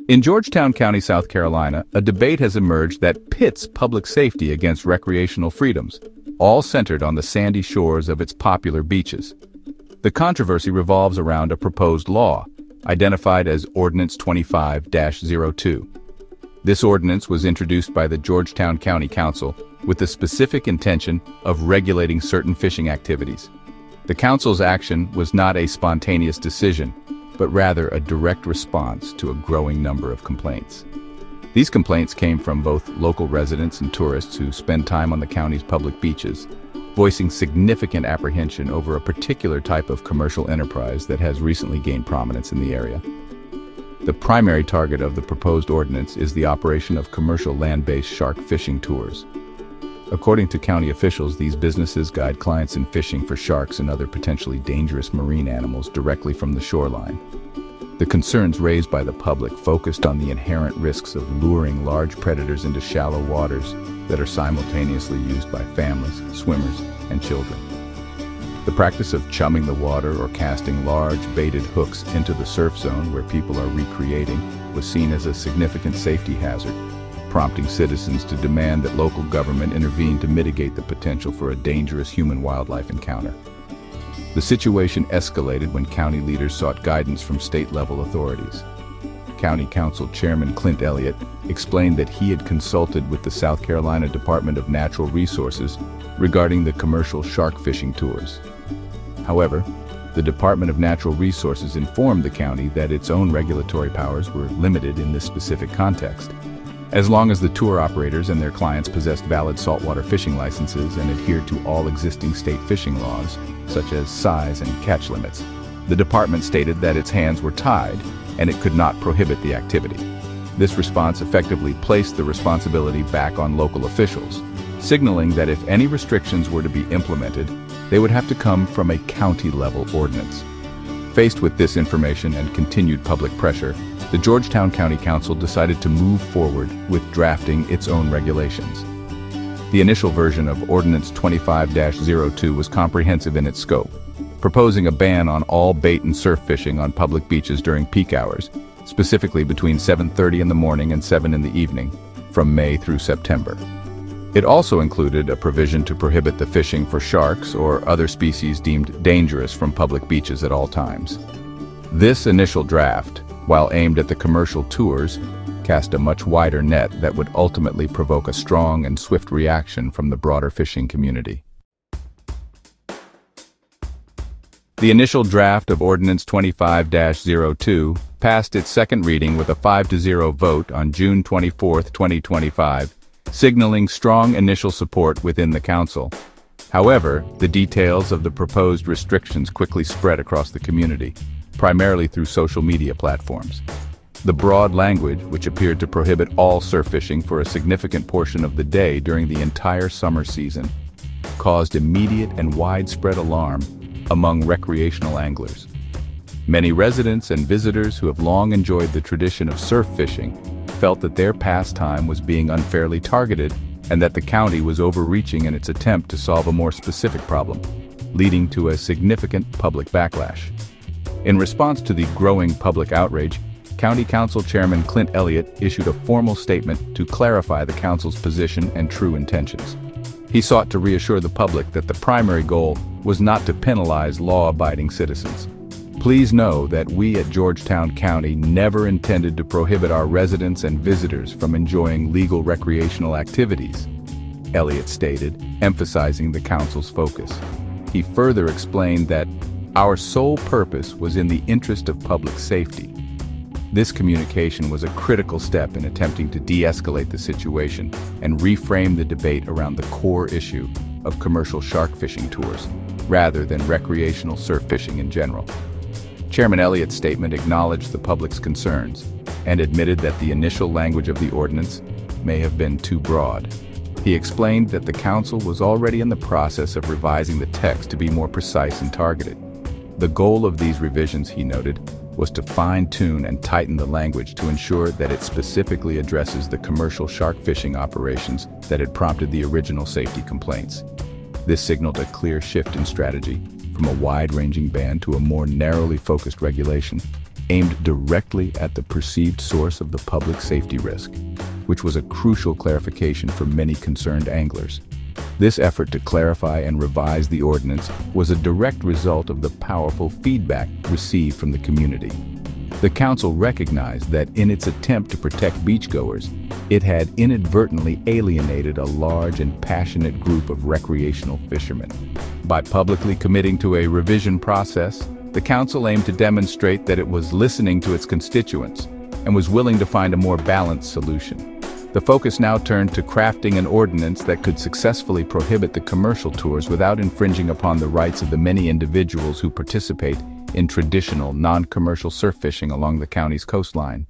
In Georgetown County, South Carolina, a debate has emerged that pits public safety against recreational freedoms, all centered on the sandy shores of its popular beaches. The controversy revolves around a proposed law, identified as Ordinance 25-02. This ordinance was introduced by the Georgetown County Council with the specific intention of regulating certain fishing activities. The council's action was not a spontaneous decision, but rather a direct response to a growing number of complaints. These complaints came from both local residents and tourists who spend time on the county's public beaches, voicing significant apprehension over a particular type of commercial enterprise that has recently gained prominence in the area. The primary target of the proposed ordinance is the operation of commercial land-based shark fishing tours. According to county officials, these businesses guide clients in fishing for sharks and other potentially dangerous marine animals directly from the shoreline. The concerns raised by the public focused on the inherent risks of luring large predators into shallow waters that are simultaneously used by families, swimmers, and children. The practice of chumming the water or casting large baited hooks into the surf zone where people are recreating was seen as a significant safety hazard, prompting citizens to demand that local government intervene to mitigate the potential for a dangerous human-wildlife encounter. The situation escalated when county leaders sought guidance from state-level authorities. County Council Chairman Clint Elliott explained that he had consulted with the South Carolina Department of Natural Resources regarding the commercial shark fishing tours. However, the Department of Natural Resources informed the county that its own regulatory powers were limited in this specific context. As long as the tour operators and their clients possessed valid saltwater fishing licenses and adhered to all existing state fishing laws, such as size and catch limits, the department stated that its hands were tied and it could not prohibit the activity. This response effectively placed the responsibility back on local officials, signaling that if any restrictions were to be implemented, they would have to come from a county-level ordinance. Faced with this information and continued public pressure, the Georgetown County Council decided to move forward with drafting its own regulations. The initial version of Ordinance 25-02 was comprehensive in its scope, proposing a ban on all bait and surf fishing on public beaches during peak hours, specifically between 7:30 in the morning and 7 in the evening, from May through September. It also included a provision to prohibit the fishing for sharks or other species deemed dangerous from public beaches at all times. This initial draft, while aimed at the commercial tours, cast a much wider net that would ultimately provoke a strong and swift reaction from the broader fishing community. The initial draft of Ordinance 25-02 passed its second reading with a 5-0 vote on June 24, 2025, signaling strong initial support within the council. However, the details of the proposed restrictions quickly spread across the community, primarily through social media platforms. The broad language, which appeared to prohibit all surf fishing for a significant portion of the day during the entire summer season, caused immediate and widespread alarm among recreational anglers. Many residents and visitors who have long enjoyed the tradition of surf fishing felt that their pastime was being unfairly targeted and that the county was overreaching in its attempt to solve a more specific problem, leading to a significant public backlash. In response to the growing public outrage, County Council Chairman Clint Elliott issued a formal statement to clarify the council's position and true intentions. He sought to reassure the public that the primary goal was not to penalize law-abiding citizens. Please know that we at Georgetown County never intended to prohibit our residents and visitors from enjoying legal recreational activities, Elliott stated, emphasizing the council's focus. He further explained that our sole purpose was in the interest of public safety. This communication was a critical step in attempting to de-escalate the situation and reframe the debate around the core issue of commercial shark fishing tours, rather than recreational surf fishing in general. Chairman Elliott's statement acknowledged the public's concerns and admitted that the initial language of the ordinance may have been too broad. He explained that the council was already in the process of revising the text to be more precise and targeted. The goal of these revisions, he noted, was to fine-tune and tighten the language to ensure that it specifically addresses the commercial shark fishing operations that had prompted the original safety complaints. This signaled a clear shift in strategy from a wide-ranging ban to a more narrowly focused regulation, aimed directly at the perceived source of the public safety risk, which was a crucial clarification for many concerned anglers. This effort to clarify and revise the ordinance was a direct result of the powerful feedback received from the community. The council recognized that in its attempt to protect beachgoers, it had inadvertently alienated a large and passionate group of recreational fishermen. By publicly committing to a revision process, the council aimed to demonstrate that it was listening to its constituents and was willing to find a more balanced solution. The focus now turned to crafting an ordinance that could successfully prohibit the commercial tours without infringing upon the rights of the many individuals who participate in traditional, non-commercial surf fishing along the county's coastline.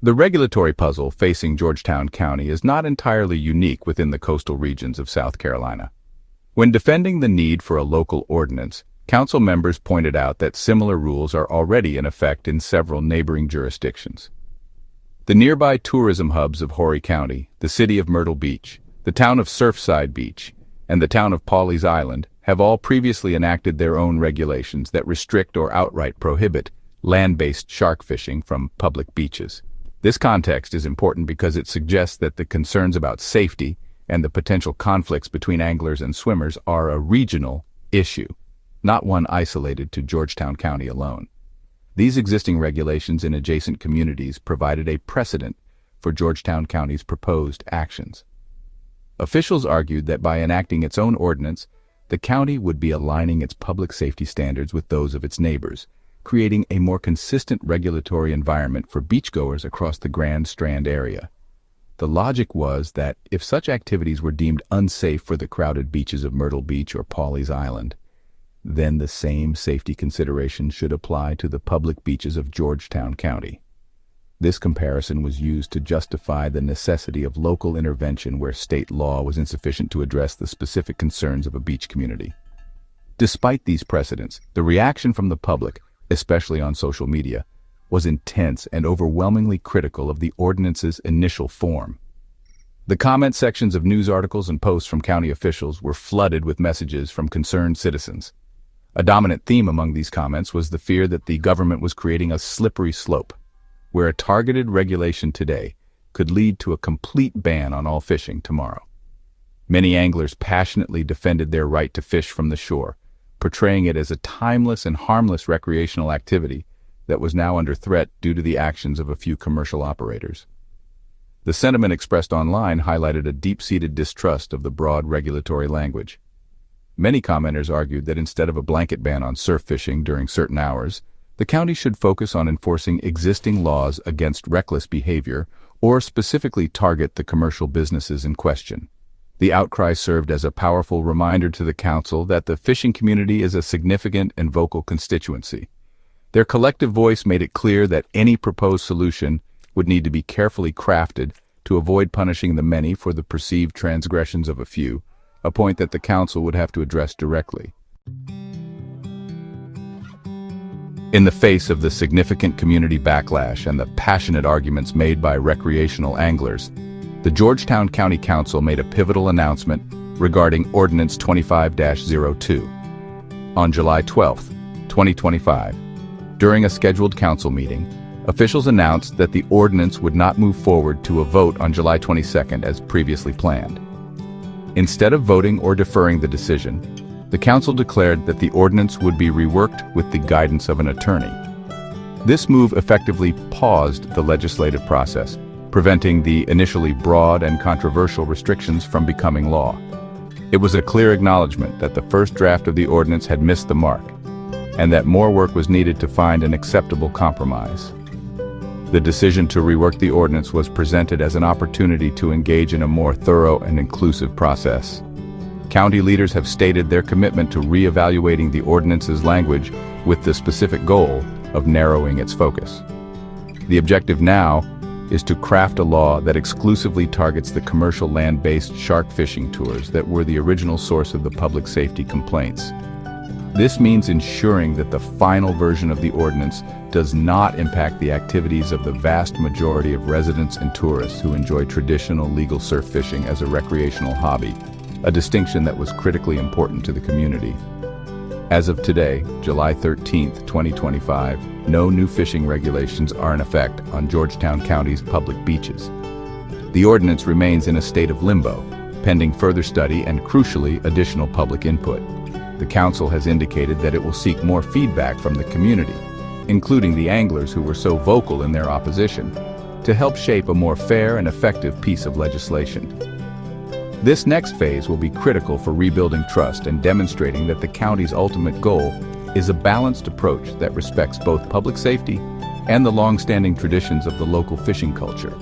The regulatory puzzle facing Georgetown County is not entirely unique within the coastal regions of South Carolina. When defending the need for a local ordinance, council members pointed out that similar rules are already in effect in several neighboring jurisdictions. The nearby tourism hubs of Horry County, the city of Myrtle Beach, the town of Surfside Beach, and the town of Pawleys Island have all previously enacted their own regulations that restrict or outright prohibit land-based shark fishing from public beaches. This context is important because it suggests that the concerns about safety and the potential conflicts between anglers and swimmers are a regional issue, not one isolated to Georgetown County alone. These existing regulations in adjacent communities provided a precedent for Georgetown County's proposed actions. Officials argued that by enacting its own ordinance, the county would be aligning its public safety standards with those of its neighbors, creating a more consistent regulatory environment for beachgoers across the Grand Strand area. The logic was that if such activities were deemed unsafe for the crowded beaches of Myrtle Beach or Pawleys Island, then the same safety considerations should apply to the public beaches of Georgetown County. This comparison was used to justify the necessity of local intervention where state law was insufficient to address the specific concerns of a beach community. Despite these precedents, the reaction from the public, especially on social media, was intense and overwhelmingly critical of the ordinance's initial form. The comment sections of news articles and posts from county officials were flooded with messages from concerned citizens. A dominant theme among these comments was the fear that the government was creating a slippery slope, where a targeted regulation today could lead to a complete ban on all fishing tomorrow. Many anglers passionately defended their right to fish from the shore, portraying it as a timeless and harmless recreational activity that was now under threat due to the actions of a few commercial operators. The sentiment expressed online highlighted a deep-seated distrust of the broad regulatory language. Many commenters argued that instead of a blanket ban on surf fishing during certain hours, the county should focus on enforcing existing laws against reckless behavior or specifically target the commercial businesses in question. The outcry served as a powerful reminder to the council that the fishing community is a significant and vocal constituency. Their collective voice made it clear that any proposed solution would need to be carefully crafted to avoid punishing the many for the perceived transgressions of a few, a point that the council would have to address directly. In the face of the significant community backlash and the passionate arguments made by recreational anglers, the Georgetown County Council made a pivotal announcement regarding Ordinance 25-02. On July 12, 2025, during a scheduled council meeting, officials announced that the ordinance would not move forward to a vote on July 22nd as previously planned. Instead of voting or deferring the decision, the council declared that the ordinance would be reworked with the guidance of an attorney. This move effectively paused the legislative process, preventing the initially broad and controversial restrictions from becoming law. It was a clear acknowledgement that the first draft of the ordinance had missed the mark, and that more work was needed to find an acceptable compromise. The decision to rework the ordinance was presented as an opportunity to engage in a more thorough and inclusive process. County leaders have stated their commitment to re-evaluating the ordinance's language with the specific goal of narrowing its focus. The objective now is to craft a law that exclusively targets the commercial land-based shark fishing tours that were the original source of the public safety complaints. This means ensuring that the final version of the ordinance does not impact the activities of the vast majority of residents and tourists who enjoy traditional legal surf fishing as a recreational hobby. a distinction that was critically important to the community. As of today, July 13, 2025, no new fishing regulations are in effect on Georgetown County's public beaches. The ordinance remains in a state of limbo, pending further study and, crucially, additional public input. The council has indicated that it will seek more feedback from the community, including the anglers who were so vocal in their opposition, to help shape a more fair and effective piece of legislation. This next phase will be critical for rebuilding trust and demonstrating that the county's ultimate goal is a balanced approach that respects both public safety and the long-standing traditions of the local fishing culture.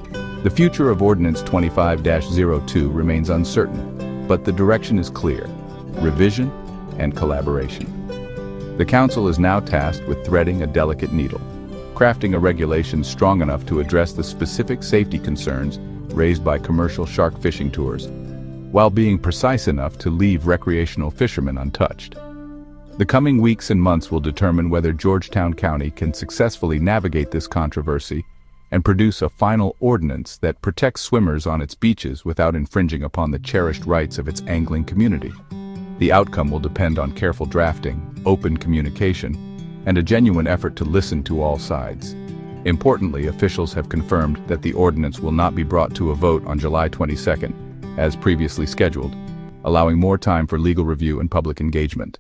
The future of Ordinance 25-02 remains uncertain, but the direction is clear: revision and collaboration. The council is now tasked with threading a delicate needle, crafting a regulation strong enough to address the specific safety concerns raised by commercial shark fishing tours, while being precise enough to leave recreational fishermen untouched. The coming weeks and months will determine whether Georgetown County can successfully navigate this controversy and produce a final ordinance that protects swimmers on its beaches without infringing upon the cherished rights of its angling community. The outcome will depend on careful drafting, open communication, and a genuine effort to listen to all sides. Importantly, officials have confirmed that the ordinance will not be brought to a vote on July 22nd, as previously scheduled, allowing more time for legal review and public engagement.